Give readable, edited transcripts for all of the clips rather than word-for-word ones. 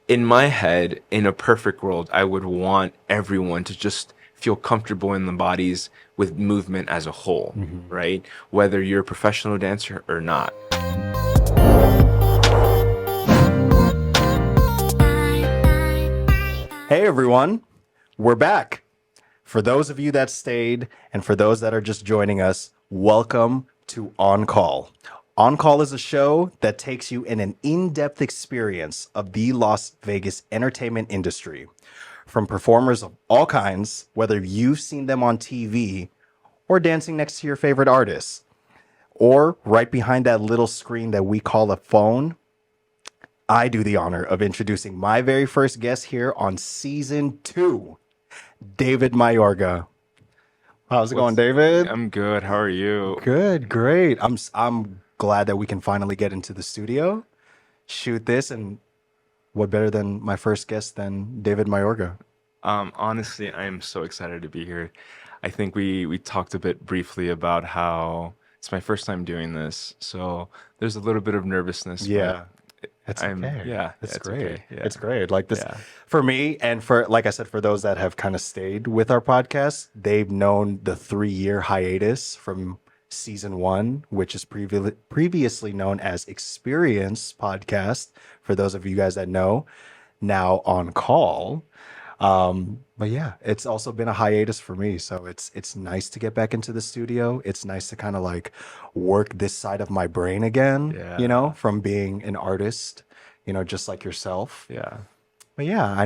in my head, in a perfect world, I would want everyone to just feel comfortable in the bodies with movement as a whole, Mm-hmm. right? Whether you're a professional dancer or not. Hey everyone, we're back. For those of you that stayed and for those that are just joining us, welcome to On Call. On Call is a show that takes you in an in-depth experience of the Las Vegas entertainment industry. From performers of all kinds, whether you've seen them on TV or dancing next to your favorite artists, or right behind that little screen that we call a phone, I do the honor of introducing my very first guest here on season 2, David Mayorga. How's it going, What's David? I'm good. How are you? Good, great. I'm glad that we can finally get into the studio, shoot this, and what better than my first guest than David Mayorga? Honestly, I am so excited to be here. I think we talked a bit briefly about how it's my first time doing this, so there's a little bit of nervousness, but Yeah, it's I'm okay. yeah, It's it's great. okay. Yeah. It's great. Like this Yeah. for me, and for, like I said, for those that have kind of stayed with our podcast, they've known the 3-year hiatus from season 1, which is previously known as Experience Podcast. For those of you guys that know, now On Call. But yeah, it's also been a hiatus for me. So it's nice to get back into the studio. It's nice to kind of like work this side of my brain again, Yeah. from being an artist, just like yourself. Yeah. But yeah,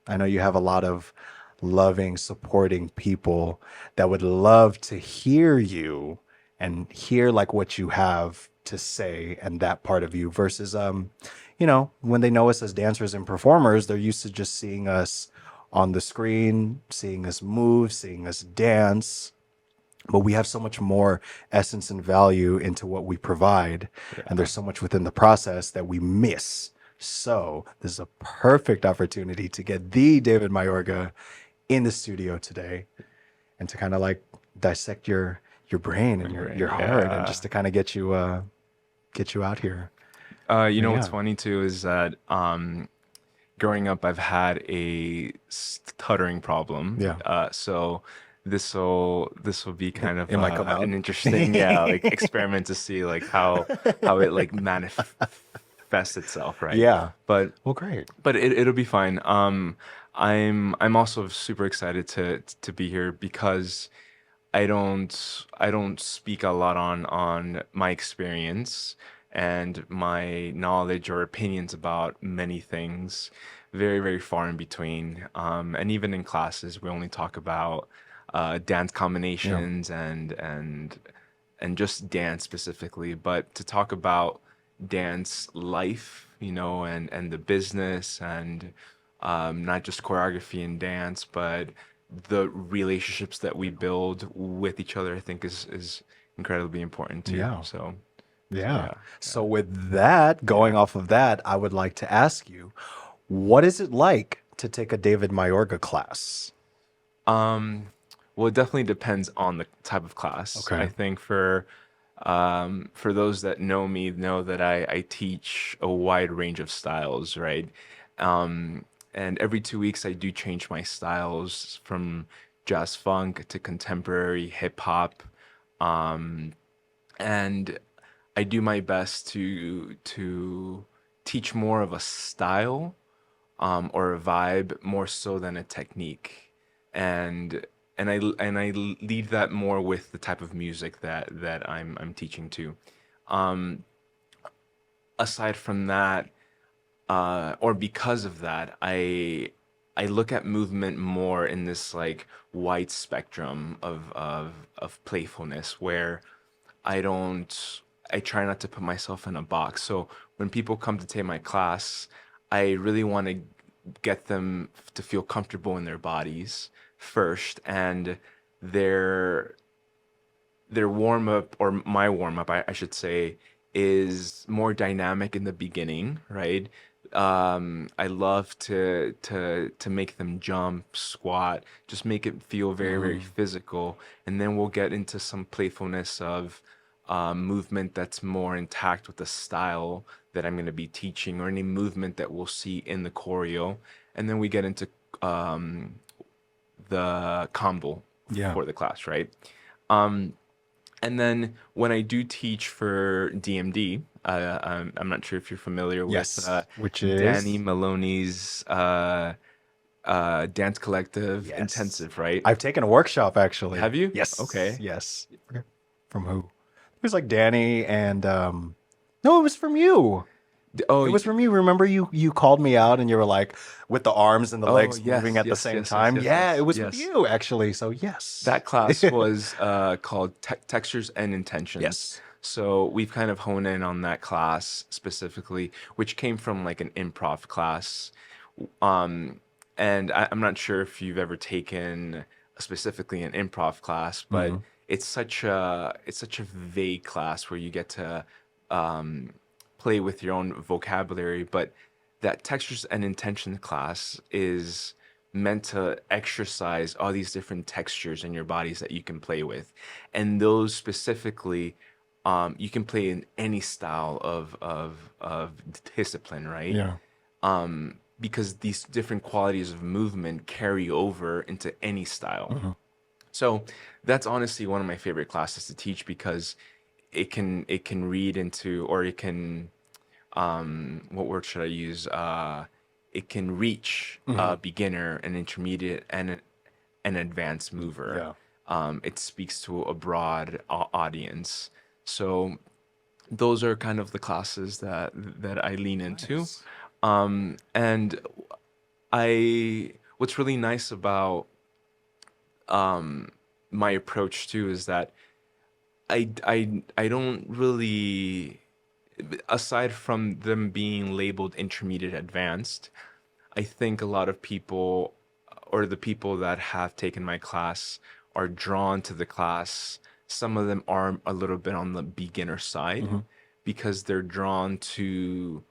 I know you have a lot of loving, supporting people that would love to hear you and hear like what you have to say and that part of you versus when they know us as dancers and performers, they're used to just seeing us on the screen, seeing us move, seeing us dance. But we have so much more essence and value into what we provide. And Yeah. there's so much within the process that we miss. So this is a perfect opportunity to get the David Mayorga in the studio today and to kind of like dissect your brain and your heart and Yeah. just to kind of get you out here. You But know what's yeah. funny too is that growing up, I've had a stuttering problem. Yeah. So this will be kind of It might come out. an interesting, yeah, like experiment to see like how it like manifests itself, right? Yeah. But Well, great. it'll be fine. I'm also super excited to be here because I don't speak a lot on my experience and my knowledge or opinions about many things. Very, very far in between. And even in classes, we only talk about dance Yeah. combinations and just dance specifically. But to talk about dance life, and the business and not just choreography and dance, but the relationships that we build with each other, I think is incredibly important too. Yeah. So Yeah. yeah, So with that, yeah. going off of that, I would like to ask you, what is it like to take a David Mayorga class? Um, well, it definitely depends on the type of class. Okay. I think for those that know me, know that I teach a wide range of styles, right? And every 2 weeks I do change my styles from jazz funk to contemporary hip hop. Um, and I do my best to teach more of a style or a vibe more so than a technique, and and I lead that more with the type of music that I'm teaching to. Um, Aside from that, or because of that, I look at movement more in this like wide spectrum of playfulness where I don't I try not to put myself in a box. So when people come to take my class, I really want to get them to feel comfortable in their bodies first, and their their warm up, or my warm up, I should say, is more dynamic in the beginning, right? I love to make them jump, squat, just make it feel very, very Mm, physical, and then we'll get into some playfulness of movement that's more intact with the style that I'm going to be teaching, or any movement that we'll see in the choreo. And then we get into um, the combo Yeah. for the class, right? Um, and then when I do teach for DMD, I'm not sure if you're familiar with Yes. Which Dani is Maloney's dance collective yes. intensive, right? I've taken a workshop actually. Have you? Yes. Okay. Yes. Okay. From who? It was like Danny and no, it was from you. Oh, It was from you. Remember you called me out and you were like with the arms and the oh, legs moving yes, at the yes, same yes, yes, time. yes, Yeah, it yes, was with yes. you actually. So yes. That class was called Textures and Intentions. Yes. So we've kind of honed in on that class specifically, which came from like an improv class. Um, and I'm not sure if you've ever taken specifically an improv class, but Mhm. it's such a vague class where you get to um, play with your own vocabulary. But that Textures and Intention class is meant to exercise all these different textures in your bodies that you can play with, and those specifically, you can play in any style of discipline, right? Yeah. Because these different qualities of movement carry over into any style. Mhm. So that's honestly one of my favorite classes to teach, because it can read into, or it can, what word should I use? It can reach Mhm. a beginner, an intermediate, and an advanced mover. Yeah. It speaks to a broad audience. So those are kind of the classes that I lean into. Nice. And what's really nice about my approach too is that I don't really, aside from them being labeled intermediate advanced, I think a lot of people, or the people that have taken my class, are drawn to the class. Some of them are a little bit on the beginner side, Mhm. because they're drawn to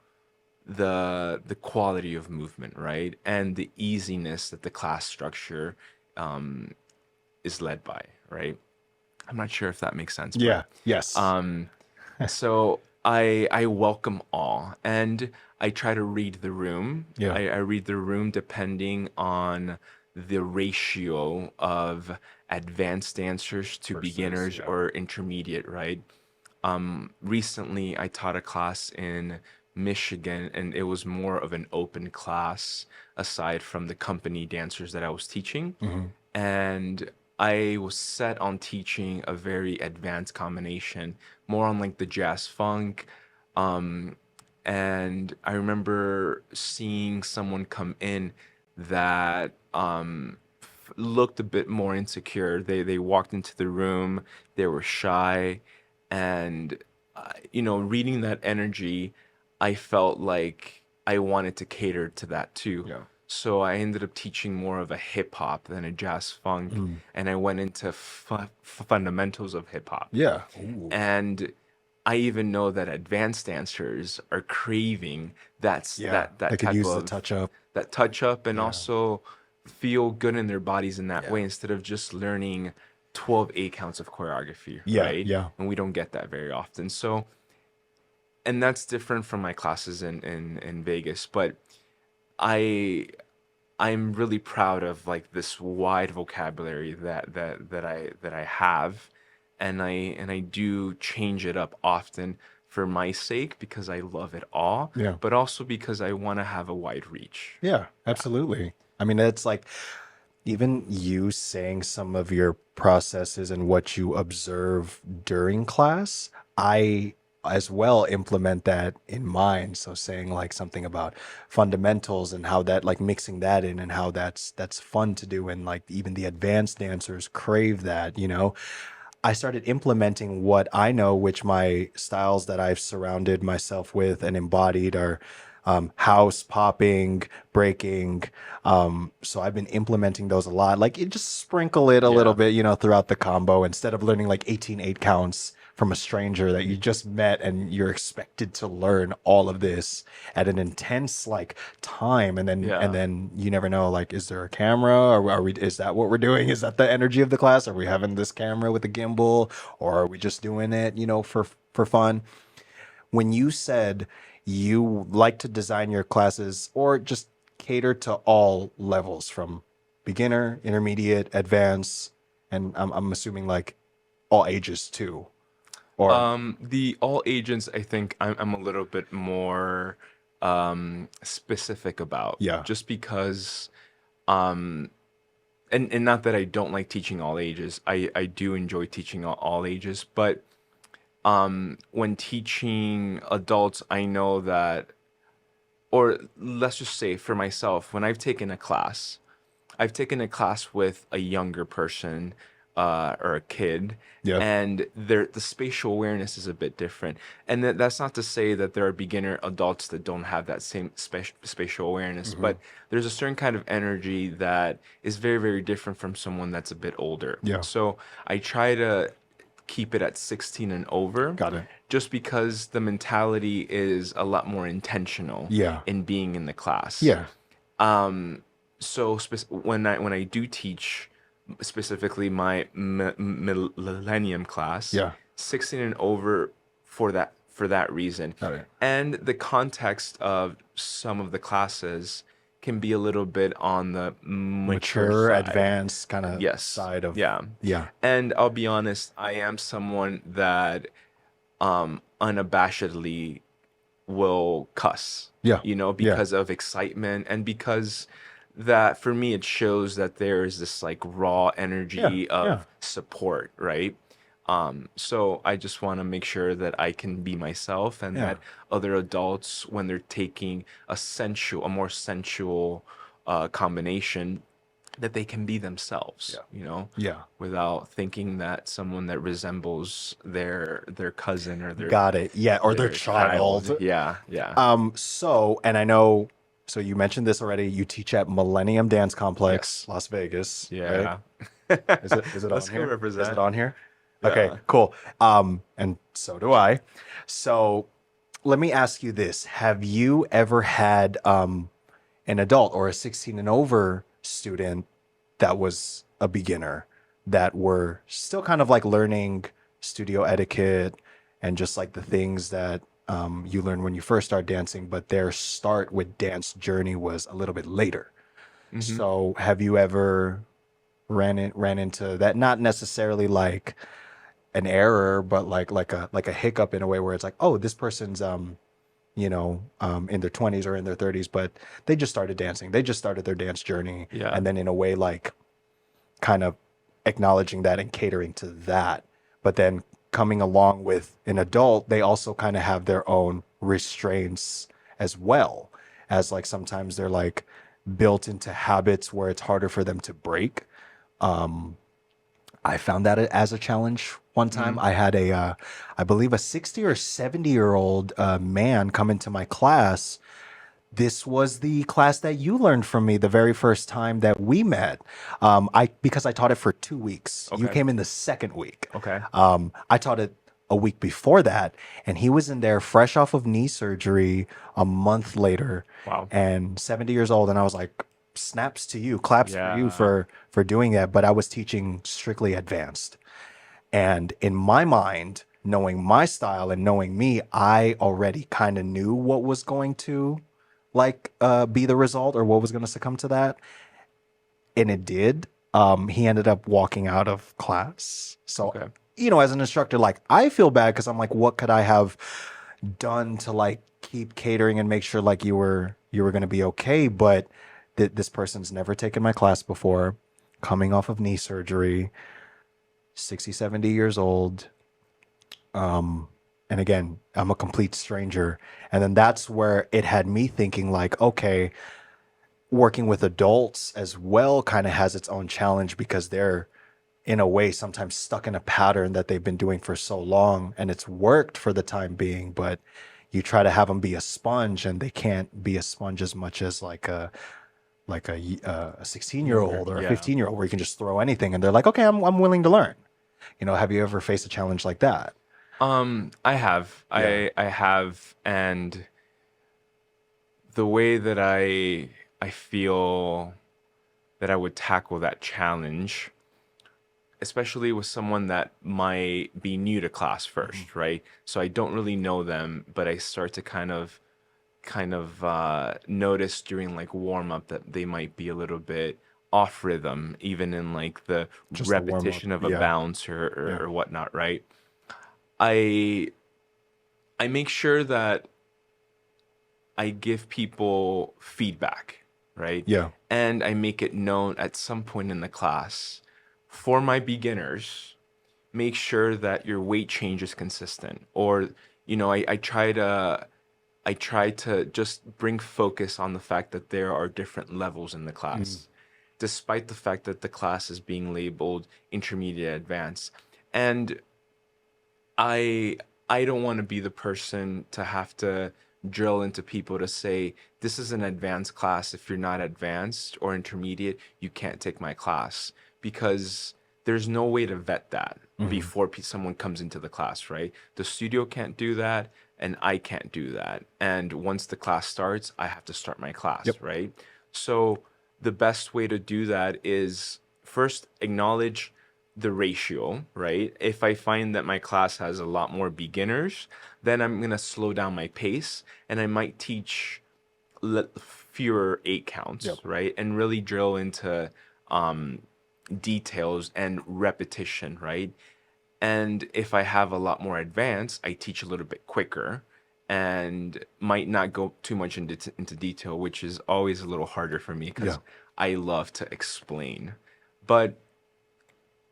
the quality of movement, right? And the easiness that the class structure is led by, right? I'm not sure if that makes sense, but Yeah. Yes. um, so I welcome all, and I try to read the room. Yeah. I read the room depending on the ratio of advanced dancers to Versus, beginners yeah. or intermediate, right? Recently, I taught a class in Michigan, and it was more of an open class aside from the company dancers that I was teaching. Mhm. And I was set on teaching a very advanced combination, more on like the jazz funk. Um, and I remember seeing someone come in that looked a bit more insecure. They walked into the room, they were shy, and reading that energy, I felt like I wanted to cater to that too. Yeah. So I ended up teaching more of a hip hop than a jazz funk, Mm. and I went into fundamentals of hip hop. Yeah. Ooh. And I even know that advanced dancers are craving that's Yeah. that They that could type use the of touch up. that touch up, and Yeah. also feel good in their bodies in that Yeah. way, instead of just learning 12 eight counts of choreography, Yeah. right? Yeah. And we don't get that very often. So, and that's different from my classes in Vegas, but I I'm really proud of like this wide vocabulary that I have, and I do change it up often for my sake, because I love it all, Yeah. but also because I want to have a wide reach. Yeah. Absolutely. I mean, it's like even you saying some of your processes and what you observe during class, I as well implement that in mine. So saying like something about fundamentals and how that like mixing that in and how that's fun to do, and like even the advanced dancers crave that, you know. I started implementing what I know, which my styles that I've surrounded myself with and embodied are house, popping, breaking. So I've been implementing those a lot. Like you just sprinkle it a little Yeah. bit, you know, throughout the combo instead of learning like 18 8 counts. from a stranger that you just met and you're expected to learn all of this at an intense like time, and Yeah. then you never know, like, is there a camera, or are we, is that what we're doing, is that the energy of the class, are we having this camera with a gimbal, or are we just doing it, you know, for fun? When you said you like to design your classes or just cater to all levels from beginner, intermediate, advanced, and I'm assuming like all ages too, or The all agents, I think I'm a little bit more specific about, yeah, just because um and not that I don't like teaching all ages. I do enjoy teaching all ages, but when teaching adults, I know that, or let's just say for myself, when I've taken a class with a younger person or a kid, yeah, and the spatial awareness is a bit different. And that's not to say that there are beginner adults that don't have that same spatial awareness, hmm, but there's a certain kind of energy that is very, very different from someone that's a bit older. yeah, So I try to keep it at 16 and over, got it, just because the mentality is a lot more intentional yeah, in being in the class. yeah, So when I do teach specifically my millennium class, yeah, 16 and over, for that reason. got it, And the context of some of the classes can be a little bit on the mature mature, side. advanced kind of Yes. side of, Yeah. yeah, And I'll be honest, I am someone that unabashedly will cuss, yeah, yeah, because of excitement, and because that for me it shows that there is this like raw yeah, energy yeah, of support, right? So I just want to make sure that I can be myself, and yeah, that other adults, when they're taking a more sensual combination, that they can be themselves, yeah, yeah. without thinking that someone that resembles their cousin or Got it. Yeah, or their their child. child. Yeah, yeah. So, and I know, so you mentioned this already. You teach at Millennium Dance Complex, Yes. Las Vegas, right? Yeah. Is it Let's on go here? Is it represent. on here? Okay, Yeah. cool. And so do I. So let me ask you this. Have you ever had an adult or a 16 and over student that was a beginner, that were still kind of like learning studio etiquette and just like the things that you learn when you first start dancing, but their start with dance journey was a little bit later? Hmm. So have you ever ran into that? Not necessarily like an error, but like a hiccup in a way where it's like, oh, this person's in their 20s or in their 30s, but they just started dancing. They just started their dance journey, Yeah. and then in a way like kind of acknowledging that and catering to that. But then coming along with an adult, they also kind of have their own restraints as well, as like sometimes they're like built into habits where it's harder for them to break. I found that as a challenge one time. Hmm. I had I believe a 60 or 70-year-old man come into my class. This was the class that you learned from me the very first time that we met. Because I taught it for 2 weeks. You Okay. came in the second week. Okay. I taught it a week before that, and he was in there fresh off of knee surgery a month later, Wow. and 70 years old. And I was like, snaps to you, claps for you Yeah. for doing that. But I was teaching strictly advanced. And in my mind, knowing my style and knowing me, I already kind of knew what was going to be the result, or what was going to succumb to that. And it did. He ended up walking out of class. So, Okay. as an instructor, like, I feel bad because I'm like, what could I have done to like keep catering and make sure like you were going to be okay? But this person's never taken my class before, coming off of knee surgery, 60, 70 years old. And again, I'm a complete stranger. And then that's where it had me thinking like, okay, working with adults as well kind of has its own challenge, because they're in a way sometimes stuck in a pattern that they've been doing for so long, and it's worked for the time being, but you try to have them be a sponge, and they can't be a sponge as much as a 16-year-old or a Yeah. 15-year-old, where you can just throw anything and they're like, okay, I'm willing to learn. Have you ever faced a challenge like that? I have. Yeah. I have, and the way that I feel that I would tackle that challenge, especially with someone that might be new to class Mhm. first, right? So I don't really know them, but I start to kind of notice during like warm up that they might be a little bit off rhythm, even in like the Just the warm up. repetition of a Yeah. bounce Yeah. or whatnot, right? I I make sure that I give people feedback, right? Yeah. And I make it known at some point in the class for my beginners, make sure that your weight change is consistent. Or, I try to just bring focus on the fact that there are different levels in the Mm. class, despite the fact that the class is being labeled intermediate advanced. And I I don't want to be the person to have to drill into people to say this is an advanced class. If you're not advanced or intermediate, you can't take my class because there's no way to vet that Mhm. before someone comes into the class, right? The studio can't do that, and I can't do that. And once the class starts, I have to start my class, Yep. right? So the best way to do that is first acknowledge the ratio, right? If I find that my class has a lot more beginners, then I'm going to slow down my pace and I might teach fewer eight Yep. counts, right? And really drill into um, details and repetition, right? And if I have a lot more advanced, I teach a little bit quicker and might not go too much into detail, which is always a little harder for me Yeah. because I love to explain. But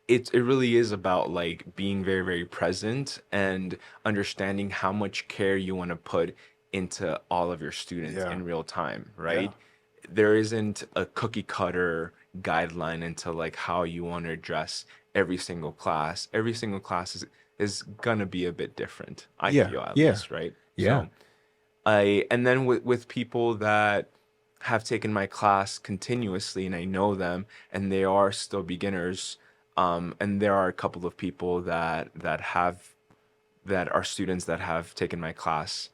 it really is about like being very, very present and understanding how much care you want to put into all of your students Yeah. in real time, Yeah. right? There isn't a cookie cutter guideline into like how you want to address every single class. Every single class is gonna be a bit different, I Yeah. feel at Yeah. least, right? Yeah. So and then with people that have taken my class continuously and I know them and they are still beginners, and there are a couple of people that are students that have taken my class,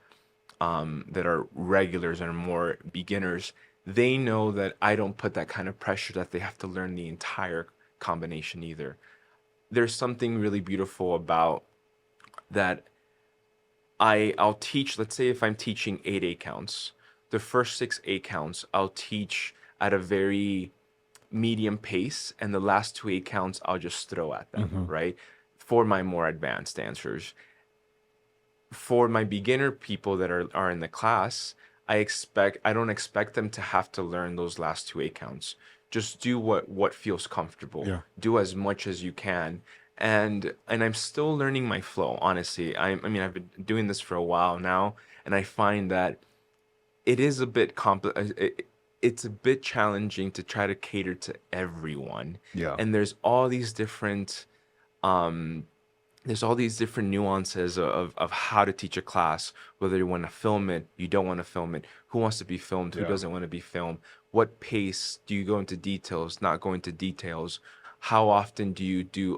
that are regulars and are more beginners. They know that I don't put that kind of pressure that they have to learn the entire combination either. There's something really beautiful about that. I'll teach, let's say if I'm teaching eight counts, the first six eight counts I'll teach at a very medium pace, and the last two eight counts I'll just throw at them, Hmm. right? For my more advanced dancers. For my beginner people that are in the class, I don't expect them to have to learn those last two eight counts. Just do what feels comfortable. Yeah. Do as much as you can. And I'm still learning my flow, honestly. I mean I've been doing this for a while now, and I find that it is a bit it's a bit challenging to try to cater to everyone. Yeah. And um there's all these different nuances of how to teach a class, whether you want to film it, you don't want to film it, who wants to be filmed, who Yeah. doesn't want to be filmed, what pace do you go into details, not go into details, how often do you do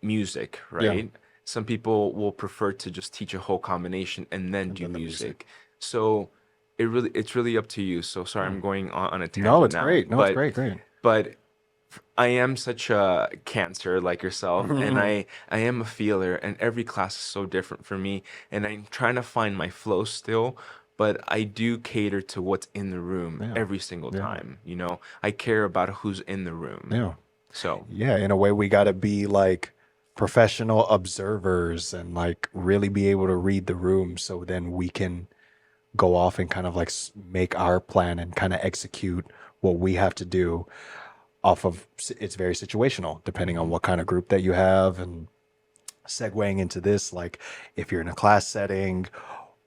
music, Yeah. right? Some people will prefer to just teach a whole combination and then And do then the music. music. So it's really up to you. So sorry, Yeah. I'm going on a No, tangent it's now, great. No, it's great. Great. but I am such a cancer like yourself, and I am a feeler, and every class is so different for me, and I'm trying to find my flow still, but I do cater to what's in the room Yeah. every single Yeah. time, you know? I care about who's in the room. Yeah. So, Yeah. In a way, we got to be like professional observers and like really be able to read the room so then we can go off and kind of like make our plan and kind of execute what we have to do off of it's very situational depending on mhm, what kind of group that you have. And segueing into this, like if you're in a class setting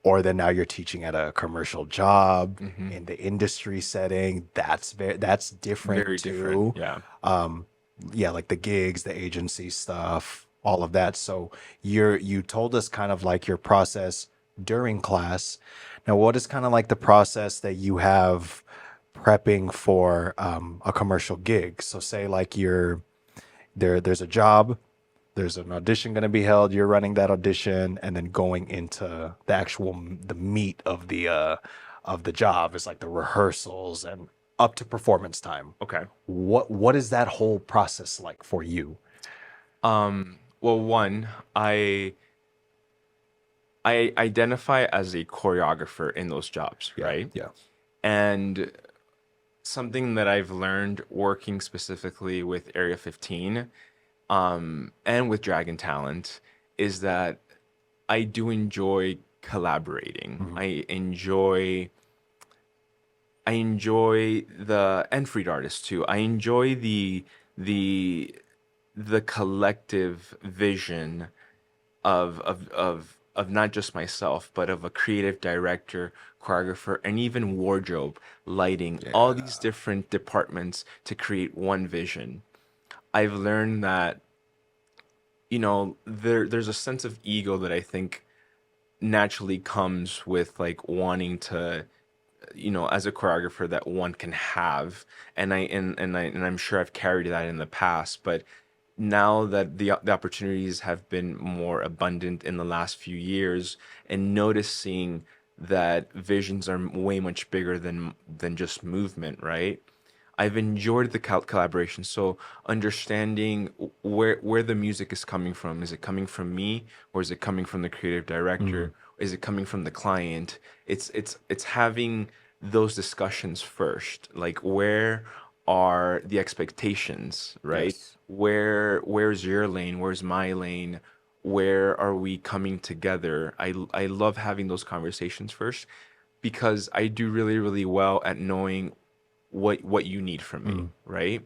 or then now you're teaching at a commercial job mhm. in the industry setting, that's different Very different. too. Yeah. um yeah, like the gigs, the agency stuff, all of that. So you told us kind of like your process during class. Now what is kind of like the process that you have prepping for a commercial gig? So say like you're there's a job There's an audition going to be held. You're running that audition, and then going into the actual the meat of the job is like the rehearsals and up to performance time. Okay. What is that whole process like for you? Well, one, I identify as a choreographer in those jobs, Yeah, right? yeah. And something that I've learned working specifically with Area 15, and with Dragon Talent is that I do enjoy collaborating. Mhm. I enjoy the and Freed artists too. I enjoy the the collective vision of not just myself, but of a creative director, choreographer, and even wardrobe, lighting, all Yeah. these different departments to create one vision. I've learned that, there's a sense of ego that I think naturally comes with like wanting to, as a choreographer that one can have. And I'm sure I've carried that in the past, but now that the opportunities have been more abundant in the last few years, and noticing that visions are way much bigger than just movement, right? I've enjoyed the collaboration. So understanding where the music is coming from. Is it coming from me, or is it coming from the creative Mhm. director? Is it coming from the client? It's having those discussions first. Like, where are the expectations, right? Yes. Where's your lane? Where's my lane? Where are we coming together? I love having those conversations first, because I do really, really well at knowing what you need from me, Mm. right?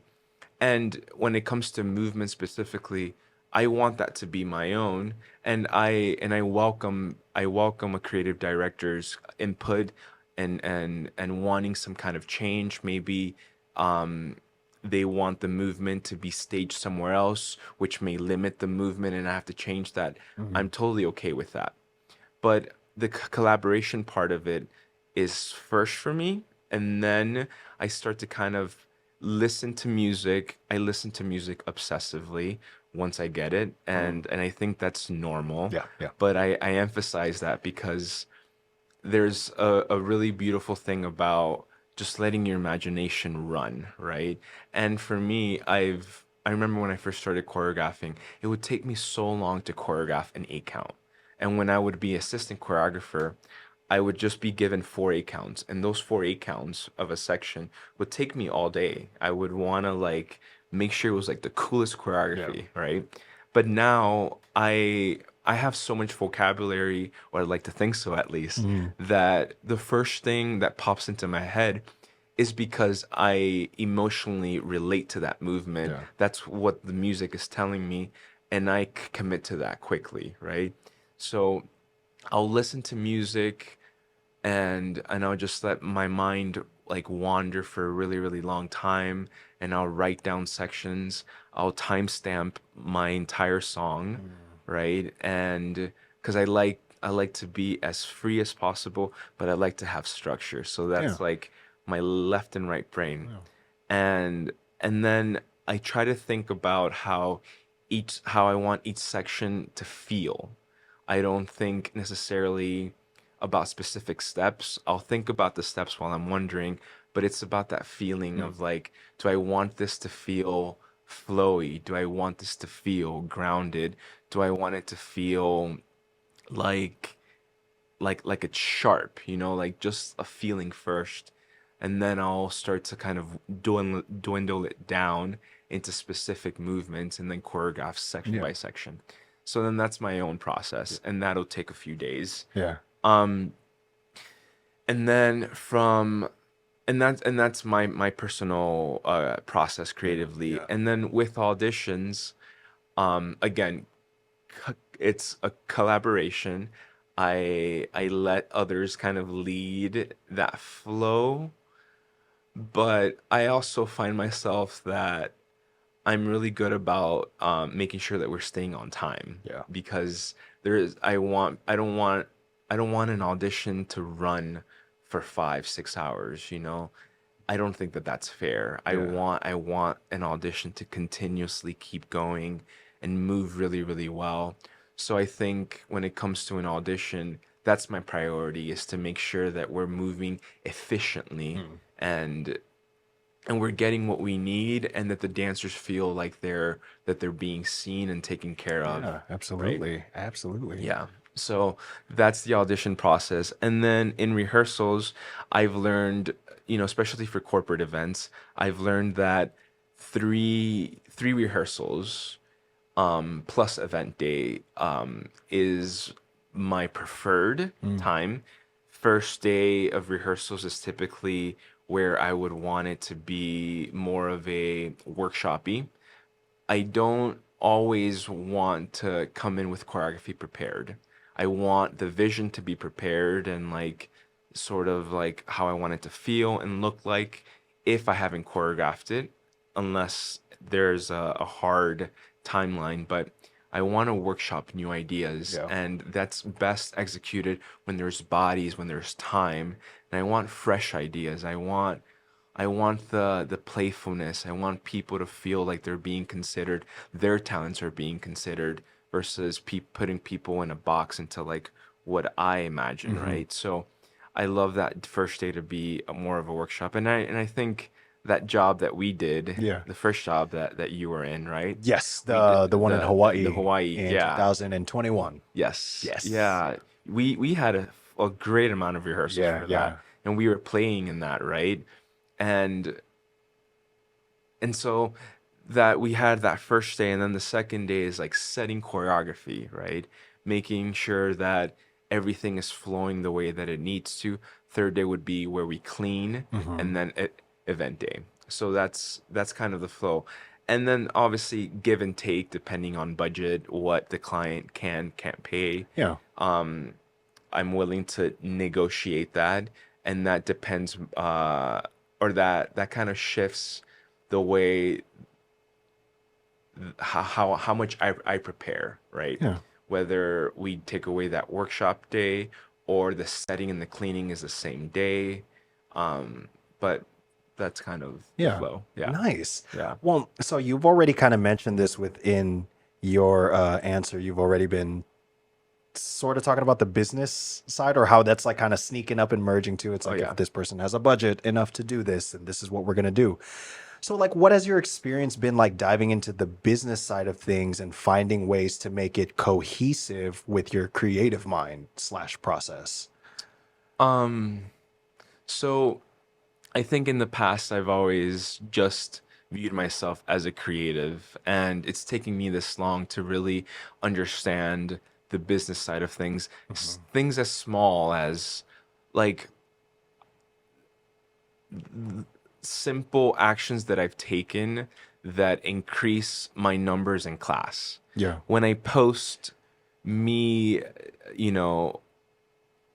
And when it comes to movement specifically, I want that to be my own, and I welcome a creative director's input, and wanting some kind of change. Maybe they want the movement to be staged somewhere else, which may limit the movement, and I have to change that. Mhm. I'm totally okay with that. But the collaboration part of it is first for me, and then I start to kind of listen to music. I listen to music obsessively once I get it, Mm. and I think that's normal. Yeah, yeah. But I emphasize that because there's a really beautiful thing about just letting your imagination run, right? And for me, I remember when I first started choreographing, it would take me so long to choreograph an 8 count. And when I would be assistant choreographer, I would just be given 4 8 counts, and those 4 8 counts of a section would take me all day. I would want to like make sure it was like the coolest Yeah. choreography, right? But now I have so much vocabulary, or I'd like to think so at least, Mm. that the first thing that pops into my head is because I emotionally relate to that movement. Yeah. That's what the music is telling me, and I commit to that quickly, right? So I'll listen to music, and I'll just let my mind like wander for a really, really long time, and I'll write down sections. I'll timestamp my entire song, Mm. right? And because I like to be as free as possible, but I like to have structure. So Yeah. that's like my left and right brain. Yeah. And then I try to think about how I want each section to feel. I don't think necessarily about specific steps. I'll think about the steps while I'm wondering, but it's about that feeling Mm. of like, do I want this to feel flowy? Do I want this to feel grounded? Do I want it to feel like like it's sharp, like just a feeling first, and then I'll start to kind of dwindle it down into specific movements, and then choreograph section Yeah. by section. So then that's my own process, and that'll take a few days. Yeah. Um, and then from and that's my personal process creatively. Yeah. And then with auditions, again, it's a collaboration. I let others kind of lead that flow, but I also find myself that I'm really good about making sure that we're staying on time, Yeah. because I don't want an audition to run for 5 6 hours. I don't think that that's fair. Yeah. I want an audition to continuously keep going, and move really, really well. So I think when it comes to an audition, that's my priority, is to make sure that we're moving efficiently and we're getting what we need, and that the dancers feel like they're being seen and taken care of, Yeah, right? absolutely. Absolutely. Yeah. So that's the audition process. And then in rehearsals, I've learned, especially for corporate events, I've learned that three rehearsals plus event day is my preferred time. First day of rehearsals is typically where I would want it to be more of a workshopy. I don't always want to come in with choreography prepared. I want the vision to be prepared, and like sort of like how I want it to feel and look like if I haven't choreographed it, unless there's a hard timeline. But I want to workshop new ideas, Yeah. and that's best executed when there's bodies, when there's time. And I want fresh ideas. I want the playfulness. I want people to feel like they're being considered, their talents are being considered, versus putting people in a box into like what I imagine, right? So I love that first day to be more of a workshop. And I think that job that we did, Yeah. the first job that you were in, right? Yes, We did the one in the Hawaii Hawaii, in yeah. 2021. Yes. Yes. Yeah. We had a great amount of rehearsals Yeah, for that. yeah. And we were playing in that, right? And so that we had that first day, and then the second day is like setting choreography, right? Making sure that everything is flowing the way that it needs to. Third day would be where we clean, and then event day. So that's kind of the flow. And then obviously give and take depending on budget, what the client can't pay. Yeah. I'm willing to negotiate that, and that depends, or that kind of shifts the way how much I prepare, right? Yeah. Whether we take away that workshop day or the setting and the cleaning is the same day, but that's kind of the Yeah. flow. Yeah, Nice. yeah. Well, so you've already kind of mentioned this within your answer. You've already been sort of talking about the business side, or how that's like kind of sneaking up and merging too. It's Oh like, if yeah. this person has a budget enough to do this, and this is what we're going to do. So, like, what has your experience been like diving into the business side of things and finding ways to make it cohesive with your creative mind slash process? So I think in the past, I've always just viewed myself as a creative, and it's taking me this long to really understand the business side of things. Things as small as like simple actions that I've taken that increase my numbers in class. Yeah. When I post me, you know,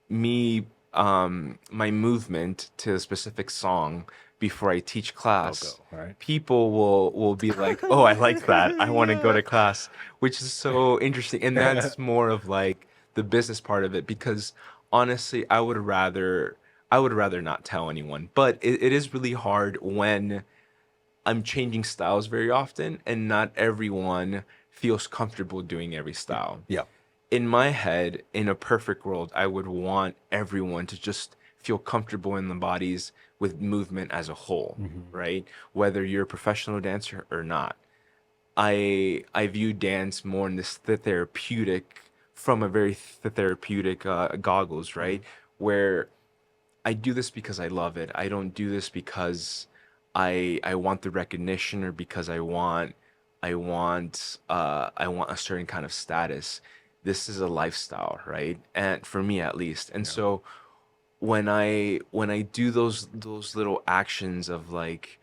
my movement to a specific song before I teach class, All right. people will be like, "Oh, I like that. I want to go to class," which is so interesting. And that's more of like the business part of it, because honestly, I would rather not tell anyone. But it is really hard when I'm changing styles very often, and not everyone feels comfortable doing every style. Yeah. In my head, in a perfect world, I would want everyone to just feel comfortable in the bodies with movement as a whole, right? Whether you're a professional dancer or not. I view dance more in this therapeutic, from a very therapeutic goggles, right? Where I do this because I love it. I don't do this because I want the recognition, or because I want a certain kind of status. This is a lifestyle, right? And for me at least. And so when I do those little actions of like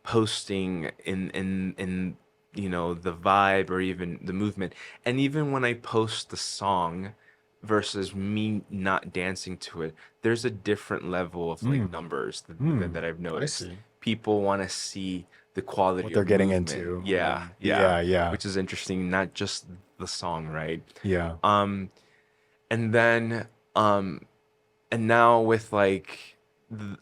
posting in the vibe or even the movement, and even when I post the song versus me not dancing to it, there's a different level of like numbers that I've I noticed. see. People want to see the What quality they're of getting movement. into. Yeah, And yeah, yeah, yeah, which is interesting, not just the song, right? yeah. And then and now with like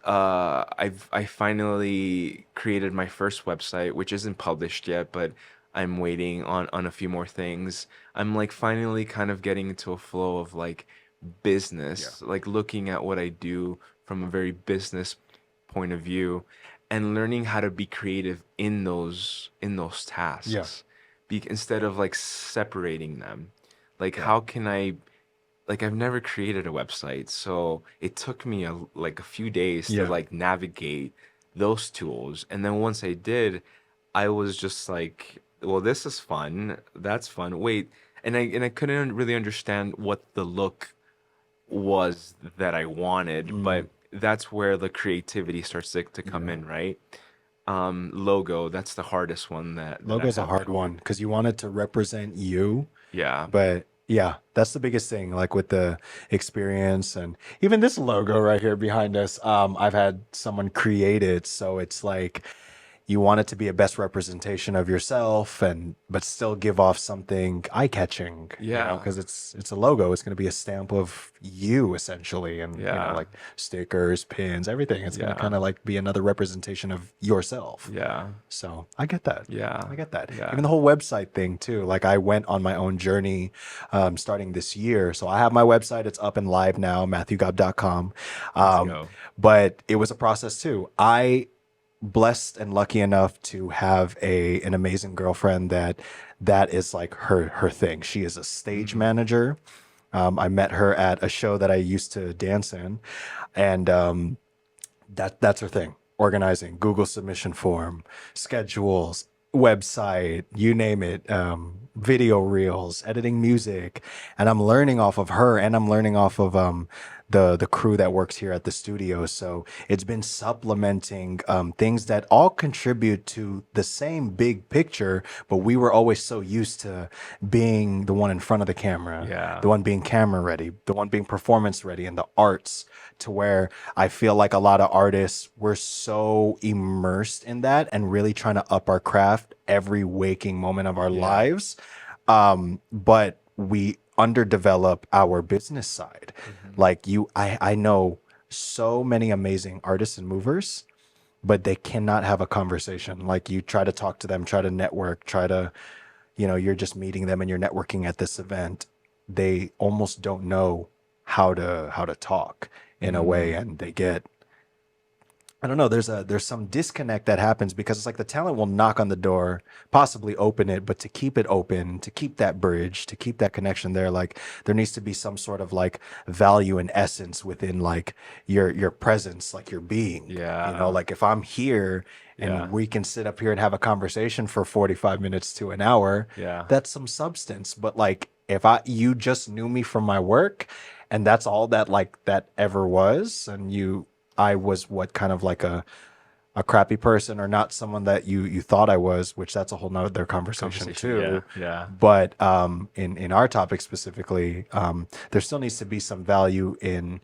I finally created my first website, which isn't published yet, but I'm waiting on a few more things. I'm like finally kind of getting into a flow of like Yeah. business, like looking at what I do from a very business point of view and learning how to be creative in those Yeah. tasks. Instead of like separating them. Like Yeah. how can I like I've never created a website, so it took me like a few days to Yeah. like navigate those tools. And then once I did, I was just like, well, this is fun. That's fun. Wait, and I couldn't really understand what the look was that I wanted, Mm. but that's where the creativity starts to come Yeah. in, right? Logo, that's the hardest one that I Logo's a have at hard one home. because you want it to represent you. Yeah. But yeah, that's the biggest thing, like with the experience and even this logo right here behind us. I've had someone create it, so it's like you want it to be a best representation of yourself and but still give off something eye-catching, Yeah. because it's a logo. It's going to be a stamp of you essentially, and Yeah. like stickers, pins, everything. It's going to Yeah. kind of like be another representation of yourself. Yeah. So I get that. Yeah. I get that. Even Yeah. the whole website thing too. Like I went on my own journey starting this year. So I have my website. It's up and live now, matthewgob.com. Let's Um, go. but it was a process too. I blessed and lucky enough to have an amazing girlfriend that is like her thing. She is a stage Mhm. manager. I met her at a show that I used to dance in, and that's her thing. Organizing, Google submission form, schedules, website, you name it, video reels, editing music, and I'm learning off of her, and I'm learning off of the crew that works here at the studio. So it's been supplementing things that all contribute to the same big picture, but we were always so used to being the one in front of the camera, the Yeah. one being camera ready, the one being performance ready, and the arts, to where I feel like a lot of artists were so immersed in that and really trying to up our craft every waking moment of our Yeah. lives. But we underdevelop our business side. Hmm. Like I know so many amazing artists and movers, but they cannot have a conversation. Like you try to talk to them, try to network, try to, you're just meeting them and you're networking at this event. They almost don't know how to talk in a way, Mm. and they get, I don't know, there's some disconnect that happens because it's like the talent will knock on the door, possibly open it, but to keep it open, to keep that bridge, to keep that connection there, like there needs to be some sort of like value and essence within like your presence, like your being. Yeah. Like if I'm here and Yeah. we can sit up here and have a conversation for 45 minutes to an hour, Yeah. that's some substance. But like if you just knew me from my work and that's all that like that ever was, and I was what kind of like a crappy person or not someone that you thought I was, which that's a whole nother conversation Conversation. Yeah. too. Yeah. But in our topic specifically, there still needs to be some value in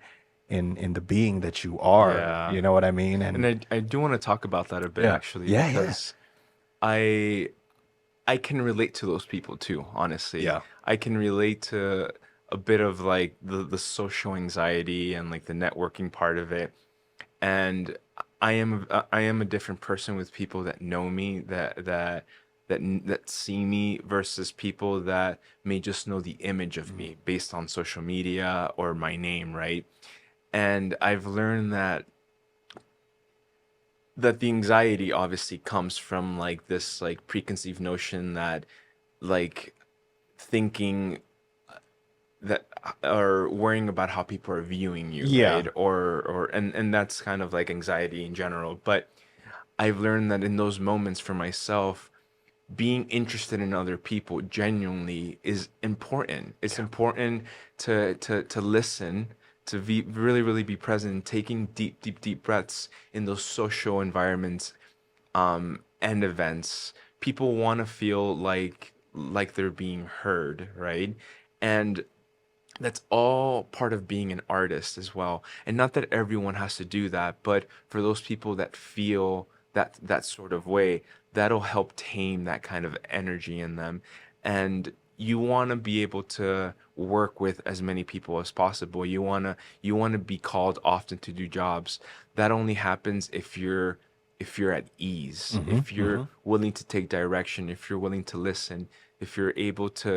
the being that you are. Yeah. You know what I mean? And And I do want to talk about that a bit yeah, actually yeah, yeah, because I I can relate to those people too, honestly. yeah, I can relate to a bit of like the social anxiety and like the networking part of it. And I am a different person with people that know me that see me versus people that may just know the image of mm, me based on social media or my name, right? And I've learned that the anxiety obviously comes from like this like preconceived notion that like thinking that or worrying about how people are viewing you, yeah, right? Or and that's kind of like anxiety in general. But I've learned that in those moments for myself, being interested in other people genuinely is important. It's yeah, important to listen, to be really be present, taking deep breaths in those social environments and events. People want to feel like they're being heard, right? And that's all part of being an artist as well. And not that everyone has to do that, but for those people that feel that sort of way, that'll help tame that kind of energy in them. And you want to be able to work with as many people as possible. You want to be called often to do jobs. That only happens if you're at ease, Mm-hmm. if you're Mm-hmm. willing to take direction, if you're willing to listen, if you're able to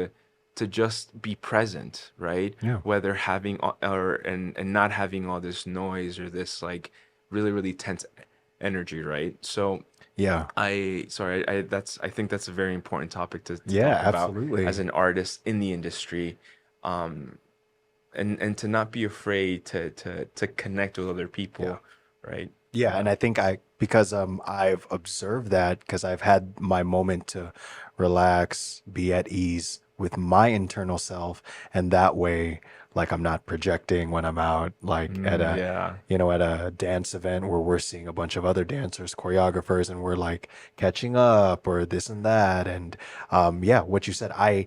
just be present, right? Yeah. Whether having or and not having all this noise or this like really really tense energy, right? So Yeah. I think that's a very important topic to Yeah, talk about as absolutely. an artist in the industry. Um, and to not be afraid to connect with other Yeah. people, right? Yeah, and I think because I've observed that because I've had my moment to relax, be at ease with my internal self, and that way, like I'm not projecting when I'm out, like at Mm, a, yeah, at a dance event where we're seeing a bunch of other dancers, choreographers, and we're like catching up or this and that, and yeah, what you said, I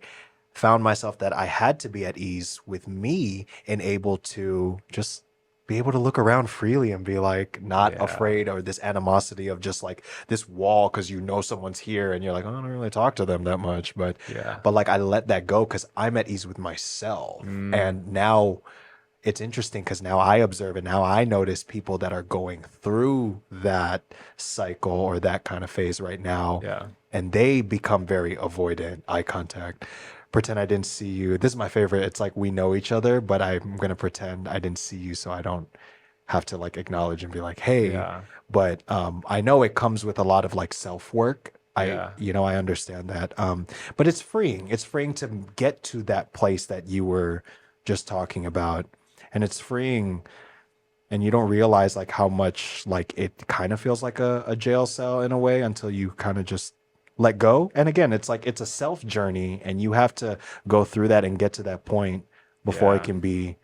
found myself that I had to be at ease with me and able to just be able to look around freely and be like not yeah, afraid or this animosity of just like this wall because someone's here and you're like, oh, I don't really talk to them that much, yeah. but like I let that go because I'm at ease with myself. Mm, And now it's interesting because now I observe and now I notice people that are going through that cycle or that kind of phase right now, yeah, and they become very avoidant, eye contact. Pretend I didn't see you. This is my favorite. It's like we know each other, but I'm gonna pretend I didn't see you so I don't have to like acknowledge and be like, hey. yeah, But I know it comes with a lot of like self work. yeah, I understand that. But it's freeing. It's freeing to get to that place that you were just talking about, and it's freeing, and you don't realize like how much like it kind of feels like a jail cell in a way until you kind of just let go. And again, it's like it's a self journey, and you have to go through that and get to that point before it yeah, can be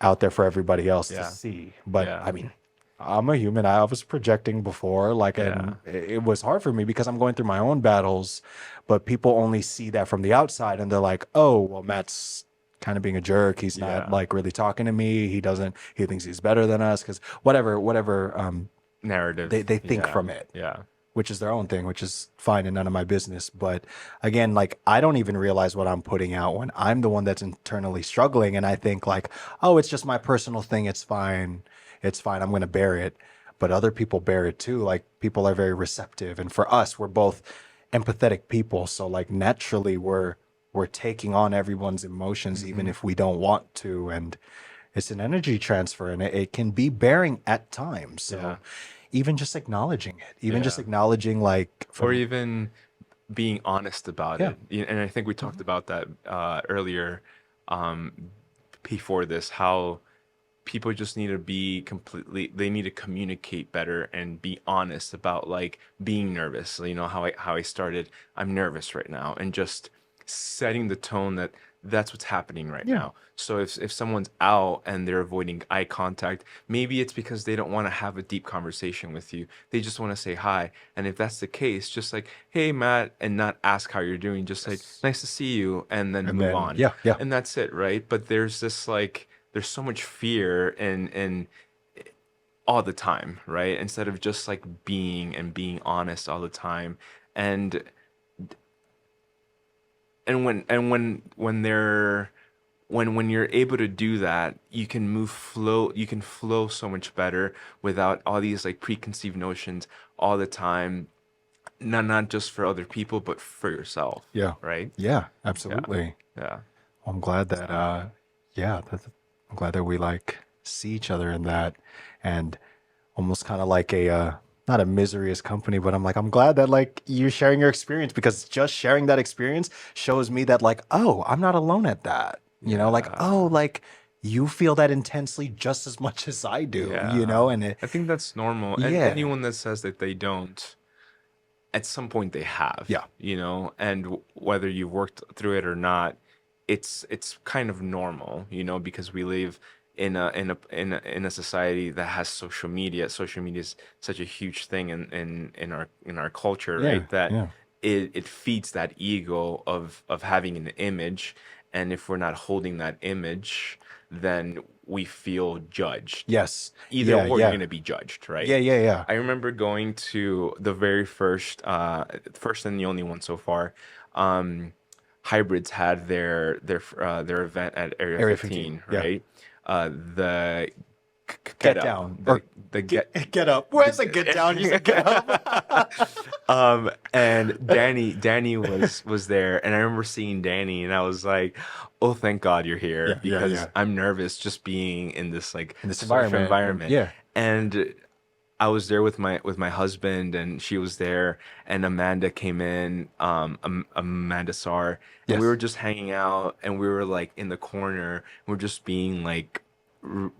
out there for everybody else to yeah, see. But yeah, I mean, I'm a human. I was projecting before, like, yeah, and it was hard for me because I'm going through my own battles, but people only see that from the outside and they're like, oh, well, Matt's kind of being a jerk. He's not yeah. like really talking to me. He thinks he's better than us because whatever, Narrative. they think Yeah, from it, yeah, which is their own thing, which is fine and none of my business. But again, like I don't even realize what I'm putting out when I'm the one that's internally struggling. And I think like, oh, it's just my personal thing. It's fine. It's fine. I'm going to bear it. But other people bear it too. Like people are very receptive. And for us, we're both empathetic people. So like naturally we're taking on everyone's emotions, even hmm, if we don't want to. And it's an energy transfer and it can be bearing at times. yeah, So even just acknowledging it, even just yeah. acknowledging like Or from, even being honest about yeah. it. And I think we talked Mhm. about that earlier, um, before this, how people just need to be completely, they need to communicate better and be honest about like being nervous. You know, how I started, I'm nervous right now, and just setting the tone that that's what's happening right Yeah. now. So if someone's out and they're avoiding eye contact, maybe it's because they don't want to have a deep conversation with you. They just want to say hi. And if that's the case, just like, hey Matt, and not ask how you're doing, just like, Yes. nice to see you, and then And move then, on. yeah, yeah. And that's it, right? But there's this like there's so much fear and all the time, right? Instead of just like being honest all the time. And when they're when you're able to do that, you can flow so much better without all these like preconceived notions all the time, not just for other people, but for yourself, Yeah. right? Yeah, Yeah. absolutely. Yeah. I'm glad that So, yeah, I'm glad that we like see each other in that, and almost kind of like a not a misery is company, but I'm like I'm glad that like you're sharing your experience because just sharing that experience shows me that like, oh, I'm not alone at that. Like, oh, yeah. like you feel that intensely just as much as I do, Yeah. and it, I think that's normal. And yeah. anyone that says that they don't, at some point they have, Yeah. and whether you've worked through it or not, it's kind of normal, because we live in a society that has social media. Social media is such a huge thing in our culture, Yeah. right? That Yeah. it feeds that ego of having an image, and if we're not holding that image, then we feel judged. Yes. Either Yeah. or, you're Yeah. gonna be judged, Yeah. right? Yeah. Yeah. I remember going to the very first and the only one so far. Um, Hybrids had their event at Area Area 15. 15, Yeah. right? The Get get up. down. Or The get get up. Where's the get down? You said get up. and Danny was there, and I remember seeing Danny, and I was like, "Oh, thank God you're here," Yeah, yeah, because yeah. I'm nervous just being in this like In this social environment. environment. Yeah. And I was there with my husband, and she was there, and Amanda came in, Amanda Sar, and we Yes. were just hanging out, and we were like in the corner, we're just being like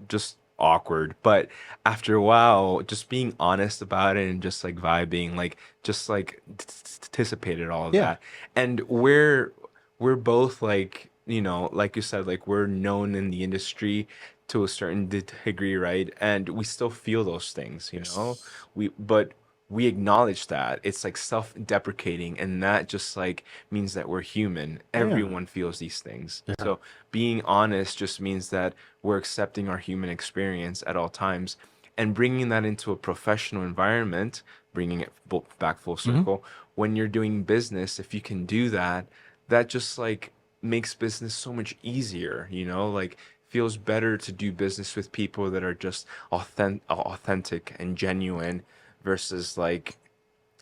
just awkward. But after a while, just being honest about it and just like vibing, like just like anticipated all of Yeah. that. And we're both like, you know, like you said, like we're known in the industry to a certain degree, right? And we still feel those things, you know? Yes. But we acknowledge that it's like self-deprecating, and that just like means that we're human. Yeah. Everyone feels these things. Yeah. So being honest just means that we're accepting our human experience at all times, and bringing that into a professional environment, bringing it back full Hmm. circle. When you're doing business, if you can do that, that just like makes business so much easier, you know? Like feels better to do business with people that are just authentic and genuine versus like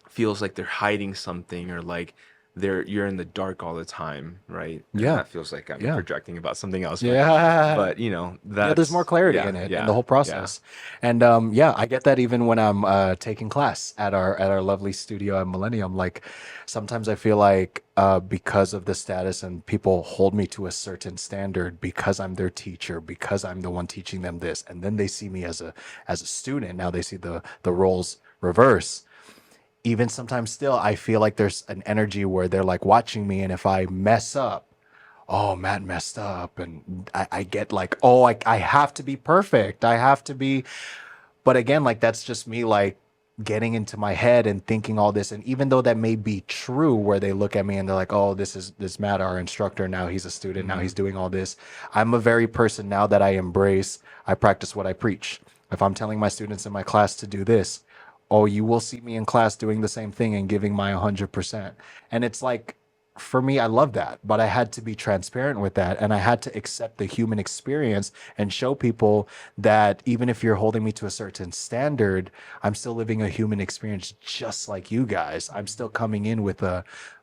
feels like they're hiding something, or like you're in the dark all the time, right? And Yeah. that feels like I'm Yeah. projecting about something else, Yeah. but you know, Yeah, there's more that's clarity yeah, in it in the yeah, whole yeah. process. And yeah, I get that even when I'm taking class at our lovely studio at Millennium. Like sometimes I feel like because of the status and people hold me to a certain standard because I'm their teacher, because I'm the one teaching them this, and then they see me as a student. Now they see the roles reverse. Even sometimes still I feel like there's an energy where they're like watching me, and if I mess up, oh, Matt messed up, and I get like, oh, I have to be perfect, I have to be. But again, like that's just me like getting into my head and thinking all this. And even though that may be true, where they look at me and they're like, oh, this Matt, our instructor, now he's a student, now he's Hmm. doing all this. I'm a very person now that I embrace, I practice what I preach. If I'm telling my students in my class to do this, oh, you will see me in class doing the same thing and giving my 100%. And it's like, for me, I love that, but I had to be transparent with that. And I had to accept the human experience and show people that even if you're holding me to a certain standard, I'm still living a human experience just like you guys. I'm still coming in with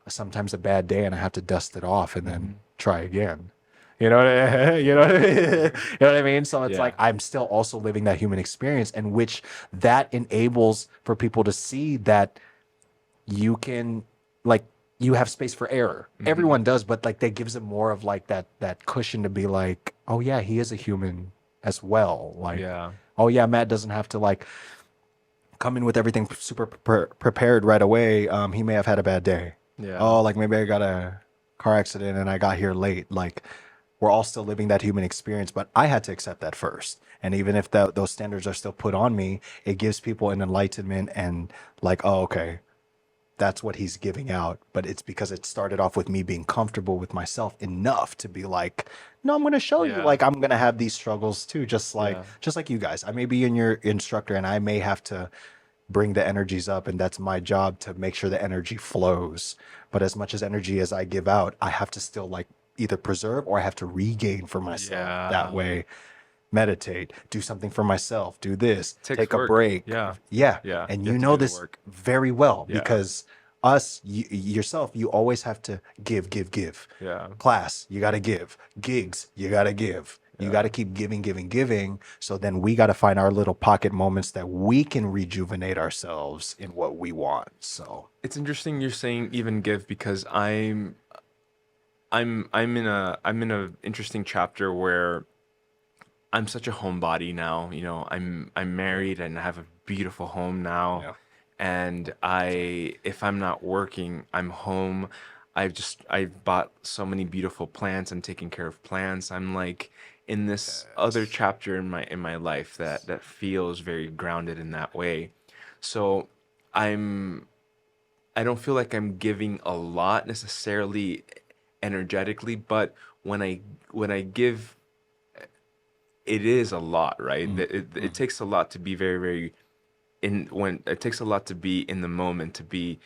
sometimes a bad day, and I have to dust it off and then Hmm. try again. You know what I, you know what I mean? You know what I mean? So it's like Yeah. I'm still also living that human experience, and which that enables for people to see that you can, like, you have space for error. Hmm. Everyone does, but like that gives them more of like that cushion to be like, oh yeah, he is a human as well. Like, Yeah. oh yeah, Matt doesn't have to like come in with everything super prepared right away. He may have had a bad day. Yeah. Oh, like maybe I got a car accident and I got here late. Like we're all still living that human experience, but I had to accept that first. And even if those standards are still put on me, it gives people an enlightenment and like, oh, okay, that's what he's giving out. But it's because it started off with me being comfortable with myself enough to be like, no, I'm going to show you, Yeah. like I'm going to have these struggles too, Yeah. just like you guys. I may be in your instructor and I may have to bring the energies up, and that's my job to make sure the energy flows. But as much as energy as I give out, I have to still like either preserve or I have to regain for myself that Yeah. way. Meditate, do something for myself, do this, Takes take a work. break. Yeah. Yeah. Yeah. And You you have to know do the this work. very well Yeah. because yourself, you always have to give. Yeah. Class, you got to give. Gigs, you got to give. You got Yeah. to keep giving. So then we got to find our little pocket moments that we can rejuvenate ourselves in what we want. So, It's interesting you're saying even give, because I'm in a interesting chapter where I'm such a homebody now. You know, I'm married and I have a beautiful home now. yeah. And if I'm not working, I'm home. I've bought so many beautiful plants. I'm taking care of plants. I'm like in this other Yes. chapter in my life that feels very grounded in that way. So I'm I don't feel like I'm giving a lot necessarily energetically, but when I give, it is a lot, right? Mm, It mm. takes a lot to be very, very in when it takes a lot to be in the moment, to be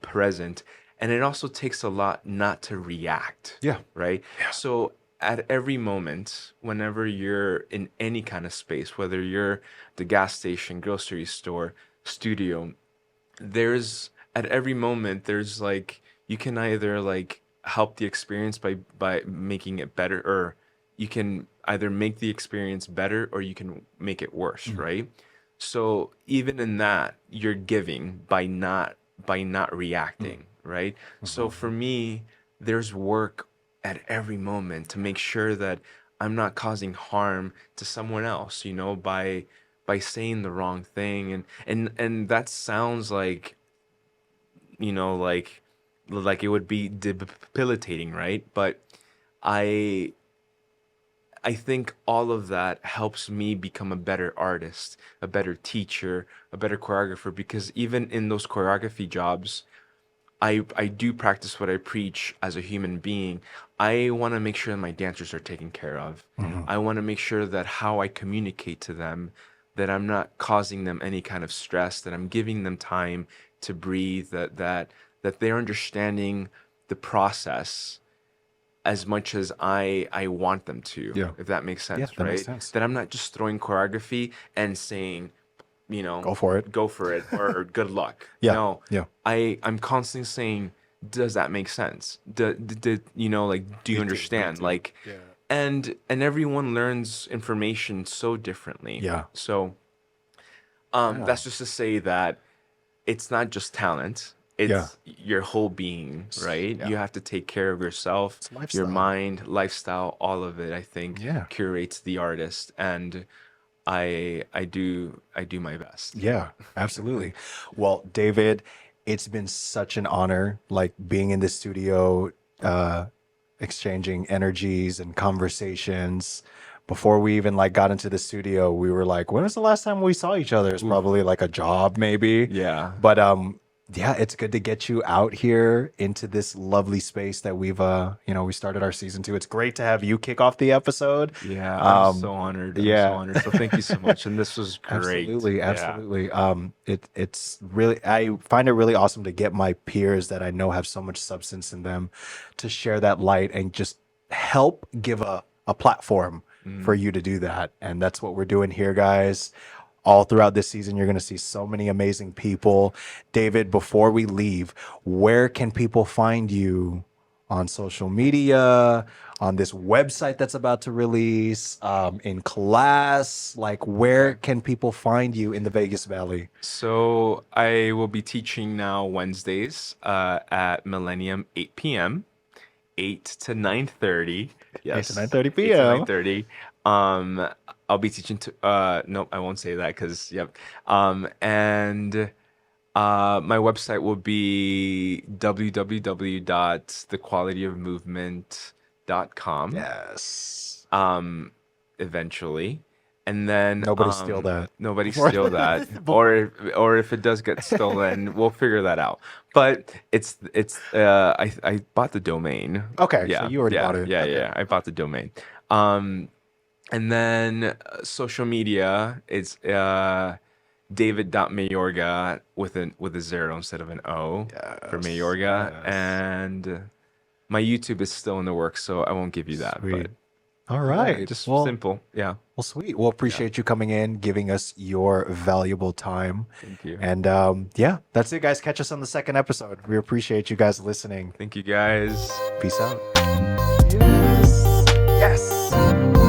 present, and it also takes a lot not to react, Yeah. right? Yeah. So at every moment, whenever you're in any kind of space, whether you're the gas station, grocery store, studio, there's at every moment there's like you can either like help the experience by making it better, or you can either make the experience better or you can make it worse, right? So even in that, you're giving by not reacting, right? So for me, there's work at every moment to make sure that I'm not causing harm to someone else, by saying the wrong thing. And that sounds like, like it would be debilitating, right? But I I think all of that helps me become a better artist, a better teacher, a better choreographer, because even in those choreography jobs, I do practice what I preach as a human being. I want to make sure that my dancers are taken care of. I want to make sure that how I communicate to them, that I'm not causing them any kind of stress, that I'm giving them time to breathe, that they're understanding the process as much as I want them to, Yeah. if that makes Yeah, sense, that makes right? sense. That I'm not just throwing choreography and saying, Go for it. go for it or good luck. Yeah. No, Yeah. I'm constantly saying, does that make sense? Like, do you understand? Like, Yeah. and everyone learns information so differently. Yeah. So, Yeah. that's just to say that it's not just talent. Yeah. It's your whole being, right? Yeah. You have to take care of yourself, It's your lifestyle. mind, lifestyle, all of it, I think, Yeah. curates the artist. And I do my best. Yeah, absolutely. Well, David, it's been such an honor, like being in the studio, uh, exchanging energies and conversations. Before we even like got into the studio, we were like, when was the last time we saw each other? It's probably like a job, maybe. Yeah. But yeah, it's good to get you out here into this lovely space that we started our season 2. It's great to have you kick off the episode. Yeah, I'm so honored. I'm so Yeah. honored. So thank you so much. And this was great. Absolutely, Yeah. absolutely. It's really, I find it really awesome to get my peers that I know have so much substance in them to share that light and just help give a platform for you to do that. And that's what we're doing here, guys. All throughout this season, you're going to see so many amazing people. David, before we leave, where can people find you on social media, on this website that's about to release, in class? Like, where can people find you in the Vegas Valley? So I will be teaching now Wednesdays at Millennium, 8 p.m., 8 to 9:30. 8 to Yes, 9:30 8 to p.m. 9:30. I'll be teaching to nope, I won't say that because yep. And my website will be www.thequalityofmovement.com. Yes. Eventually. And then Nobody steal that. nobody steal that, or if it does get stolen, we'll figure that out. But I bought the domain. Okay, Yeah, so you already yeah, bought it. yeah, Okay. yeah. I bought the domain. And then social media, it's David.Mayorga with a zero instead of an O for Yes, Mayorga. yes. And my YouTube is still in the works, so I won't give you that. Sweet. But All yeah, right. just Well, simple. Yeah. well, sweet. Well, appreciate you coming in, giving us your valuable time. Thank you. And yeah, that's it, guys. Catch us on the second episode. We appreciate you guys listening. Thank you guys. Peace out. Yes. Yes.